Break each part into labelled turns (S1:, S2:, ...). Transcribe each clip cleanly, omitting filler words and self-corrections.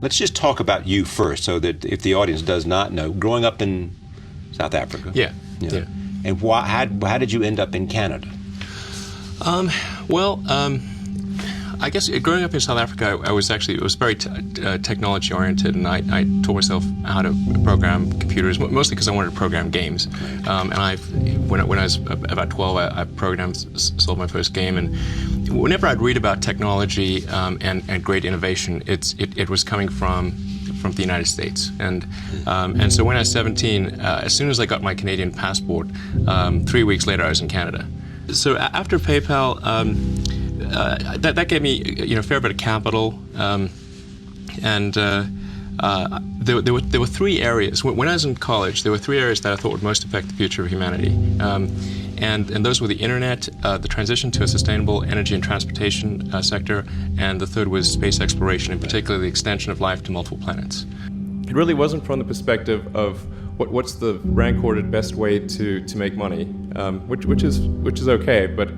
S1: Let's just talk about you first, so that if the audience does not know, growing up in South Africa.
S2: Yeah.
S1: You know, and how did you end up in Canada?
S2: I guess growing up in South Africa, it was very technology oriented, and I taught myself how to program computers, mostly because I wanted to program games. And when I was about 12, I programmed, sold my first game, and whenever I'd read about technology and great innovation, it was coming from the United States. And so when I was 17, as soon as I got my Canadian passport, 3 weeks later I was in Canada. So after PayPal, that gave me a fair bit of capital, and there were three areas. When I was in college, there were three areas that I thought would most affect the future of humanity, and those were the internet, the transition to a sustainable energy and transportation sector, and the third was space exploration, in particular the extension of life to multiple planets.
S3: It really wasn't from the perspective of what's the rank-ordered best way to make money, which is okay, but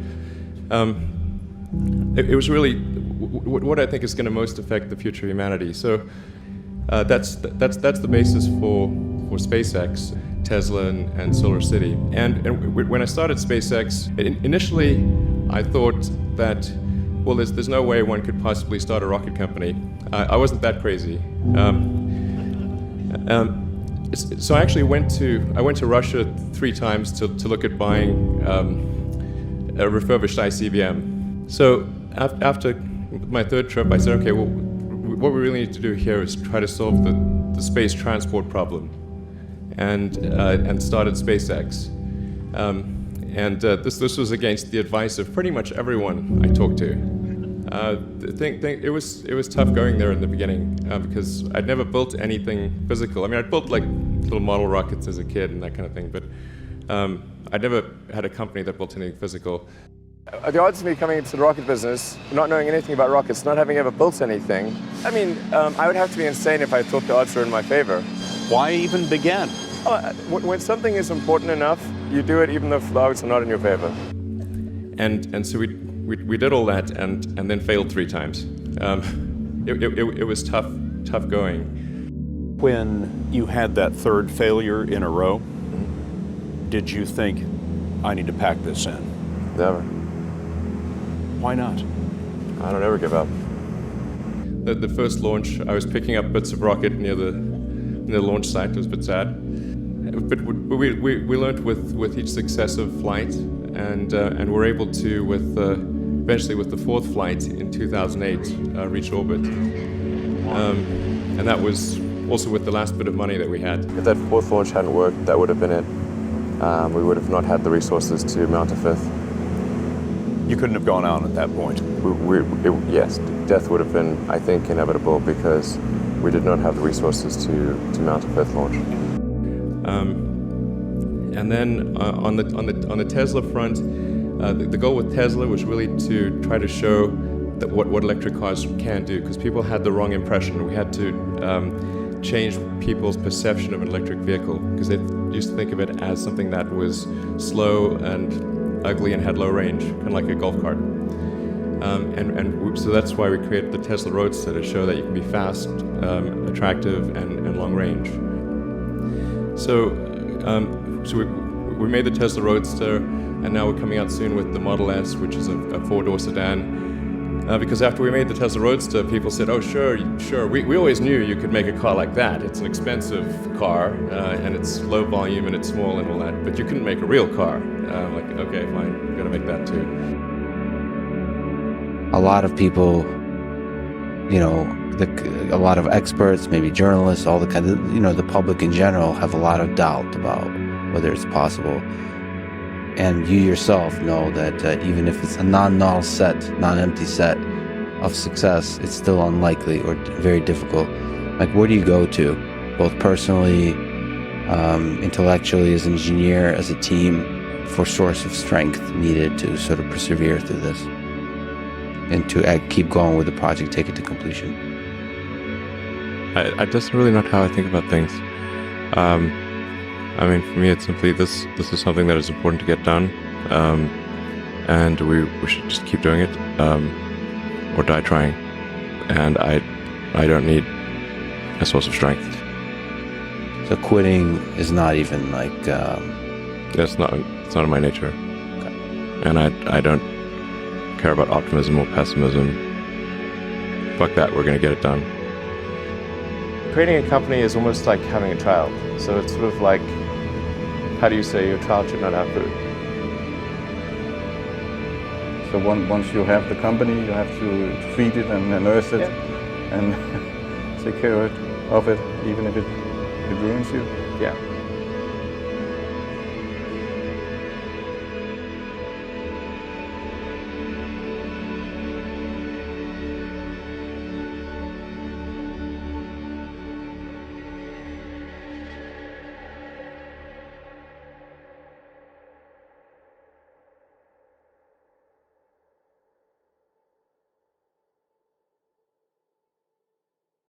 S3: it was really what I think is going to most affect the future of humanity. So that's the basis for SpaceX, Tesla, and Solar City. And when I started SpaceX, initially I thought that, well, there's no way one could possibly start a rocket company. I wasn't that crazy. So I actually went to Russia 3 times to look at buying a refurbished ICBM. So after my third trip, I said, okay, well, what we really need to do here is try to solve the space transport problem, and started SpaceX. This was against the advice of pretty much everyone I talked to. It was tough going there in the beginning because I'd never built anything physical. I mean, I'd built like little model rockets as a kid and that kind of thing, but I'd never had a company that built anything physical.
S4: The odds of me coming into the rocket business, not knowing anything about rockets, not having ever built anything, I mean, I would have to be insane if I thought the odds were in my favor.
S5: Why even begin?
S4: When something is important enough, you do it even if the odds are not in your favor.
S3: And so we did all that and then failed 3 times. It was tough going.
S5: When you had that third failure in a row, did you think, I need to pack this in?
S4: Never.
S5: Why not?
S4: I don't ever give up.
S3: The first launch, I was picking up bits of rocket near the launch site. It was a bit sad. But we learned with each successive flight, and were able to, eventually with the 4th flight in 2008, reach orbit. And that was also with the last bit of money that we had.
S4: If that 4th launch hadn't worked, that would have been it. We would have not had the resources to mount a 5th.
S5: You couldn't have gone on at that point.
S4: Yes, death would have been, I think, inevitable because we did not have the resources to mount a 5th launch.
S3: And then on the Tesla front, the goal with Tesla was really to try to show that what electric cars can do, because people had the wrong impression. We had to change people's perception of an electric vehicle, because they used to think of it as something that was slow and ugly and had low range, kind of like a golf cart. So that's why we created the Tesla Roadster, to show that you can be fast, attractive, and long range. So we made the Tesla Roadster, and now we're coming out soon with the Model S, which is a 4-door sedan. Because after we made the Tesla Roadster, people said, oh, sure, we always knew you could make a car like that. It's an expensive car, and it's low volume, and it's small and all that, but you couldn't make a real car. Like, okay, fine, I'm gonna make that too.
S6: A lot of people, a lot of experts, maybe journalists, all the kind of, the public in general have a lot of doubt about whether it's possible. And you yourself know that even if it's a non-null set, non-empty set of success, it's still unlikely or very difficult. Like, where do you go to, both personally, intellectually, as an engineer, as a team, for source of strength needed to sort of persevere through this and to keep going with the project, take it to completion?
S3: I just really not how I think about things. I mean, for me, it's simply this is something that is important to get done, and we should just keep doing it, or die trying. And I don't need a source of strength.
S6: So quitting is not even like.
S3: It's not in my nature.
S6: Okay.
S3: And I don't care about optimism or pessimism. Fuck that, we're going to get it done.
S4: Creating a company is almost like having a child. So it's sort of like, how do you say your child should not have food?
S7: So once you have the company, you have to feed it and nurse it and take care of it, even if it ruins you.
S4: Yeah.